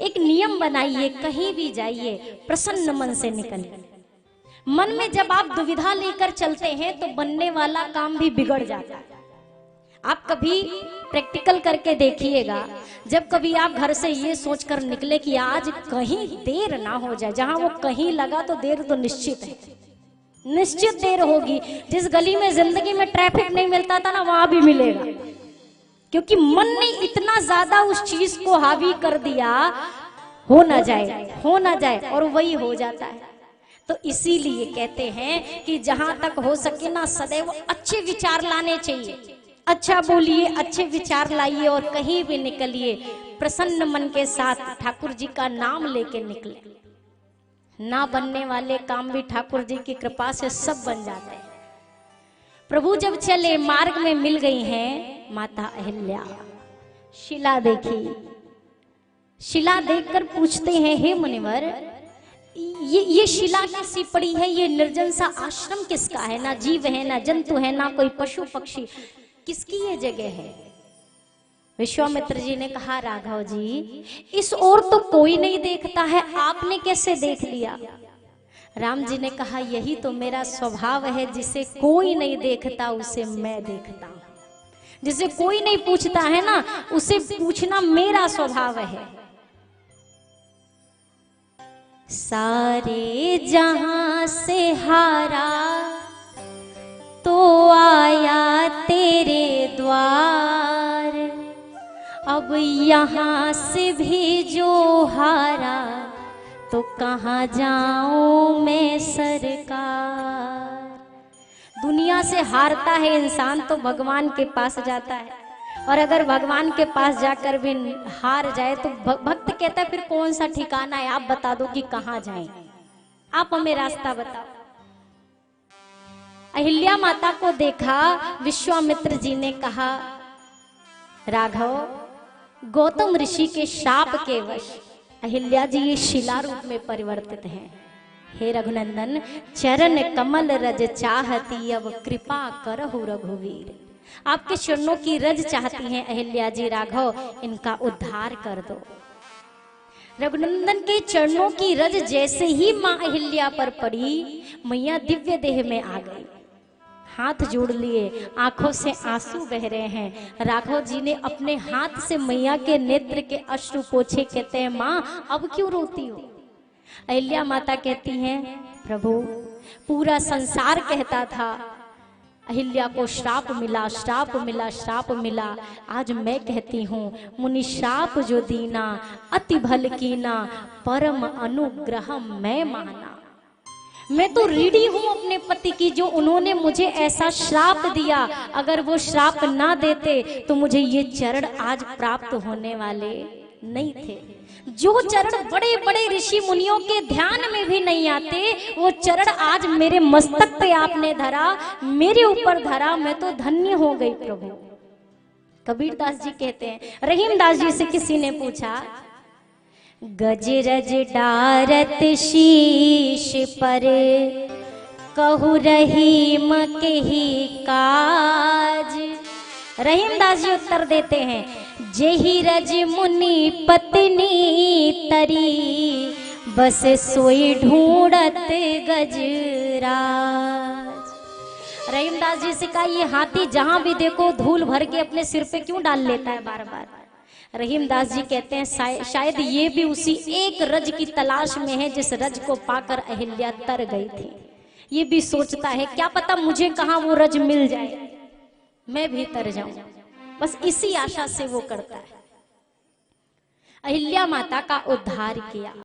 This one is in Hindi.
एक नियम बनाइए, कहीं भी जाइए प्रसन्न मन से निकलिए। मन में जब आप दुविधा लेकर चलते हैं तो बनने वाला काम भी बिगड़ जाता है। आप कभी प्रैक्टिकल करके देखिएगा, जब कभी आप घर से ये सोचकर निकले कि आज कहीं देर ना हो जाए, जहां वो कहीं लगा तो देर तो निश्चित है, निश्चित देर होगी। जिस गली में जिंदगी में ट्रैफिक नहीं मिलता था ना, वहां भी मिलेगा, क्योंकि मन ने इतना ज्यादा उस चीज को हावी कर दिया, हो ना जाए, हो ना जाए, और वही हो जाता है। तो इसीलिए कहते हैं कि जहां तक हो सके ना, सदैव अच्छे विचार लाने चाहिए। अच्छा बोलिए, अच्छे विचार लाइए, और कहीं भी निकलिए प्रसन्न मन के साथ ठाकुर जी का नाम लेके निकले। ना बनने वाले काम भी ठाकुर जी की कृपा से सब बन जाते हैं। प्रभु जब चले, मार्ग में मिल गई हैं माता अहिल्या। शिला देखी, शिला देखकर पूछते हैं, हे मुनिवर, ये शिला कैसी पड़ी है? ये निर्जन सा आश्रम किसका है? ना जीव है, ना जंतु है, ना कोई पशु पक्षी, किसकी ये जगह है? विश्वामित्र जी ने कहा, राघव जी, इस ओर तो कोई नहीं देखता है, आपने कैसे देख लिया? राम जी ने कहा, यही तो मेरा स्वभाव है, जिसे कोई नहीं देखता उसे मैं देखता हूं। जिसे कोई नहीं पूछता है ना, उसे पूछना मेरा स्वभाव है। सारे जहां से हारा तो आया तेरे द्वार, अब यहाँ से भी जो हारा तो कहाँ जाऊं मैं सरकार। दुनिया से हारता है इंसान तो भगवान के पास जाता है, और अगर भगवान के पास जाकर भी हार जाए तो भक्त कहता है, फिर कौन सा ठिकाना है, आप बता दो कि कहाँ जाएं, आप हमें रास्ता बताओ। अहिल्या माता को देखा, विश्वामित्र जी ने कहा, राघव, गौतम ऋषि के शाप के वश अहिल्या जी ये शिला रूप में परिवर्तित हैं। हे रघुनंदन, चरण कमल रज चाहती, अब कृपा करहु रघुवीर। आपके चरणों की रज चाहती हैं अहिल्या जी, राघव इनका उद्धार कर दो। रघुनंदन के चरणों की रज जैसे ही मां अहिल्या पर पड़ी, मैया दिव्य देह में आ गई। हाथ जोड़ लिए, आंखों से आंसू बह रहे हैं। राघव जी ने अपने हाथ से मैया के नेत्र के अश्रु पोछे, कहते हैं, मां अब क्यों रोती हो? अहिल्या माता कहती हैं, प्रभु पूरा संसार कहता था अहिल्या को श्राप मिला, श्राप मिला, श्राप मिला। आज मैं कहती हूँ, मुनि श्राप जो दीना, अति भल कीना, परम अनुग्रह मैं माना। मैं तो ऋणी हूं अपने पति की, जो उन्होंने मुझे ऐसा श्राप दिया। अगर वो श्राप ना देते तो मुझे ये चरण आज प्राप्त होने वाले नहीं थे। जो चरण बड़े बड़े ऋषि मुनियों के ध्यान में भी नहीं आते, वो चरण आज मेरे मस्तक पे आपने धरा, मेरे ऊपर धरा, मैं तो धन्य हो गई प्रभु। कबीरदास जी कहते हैं, रहीमदास जी से किसी ने पूछा, गजरज डारत शीश पर, कहु रहीम के ही काज। रहीमदास जी उत्तर देते हैं, जेहि रज मुनि पत्नी तरी, बस सोई ढूंढत गजराज। रहीमदास जी से कहा, ये हाथी जहां भी देखो धूल भर के अपने सिर पे क्यों डाल लेता है बार बार? रहीमदास जी कहते हैं, शायद ये भी उसी एक रज की तलाश में है जिस रज को पाकर अहिल्या तर गई थी। ये भी सोचता है, क्या पता मुझे कहां वो रज मिल जाए, मैं भी तर जाऊं। बस इसी आशा से वो करता है। अहिल्या माता का उद्धार किया।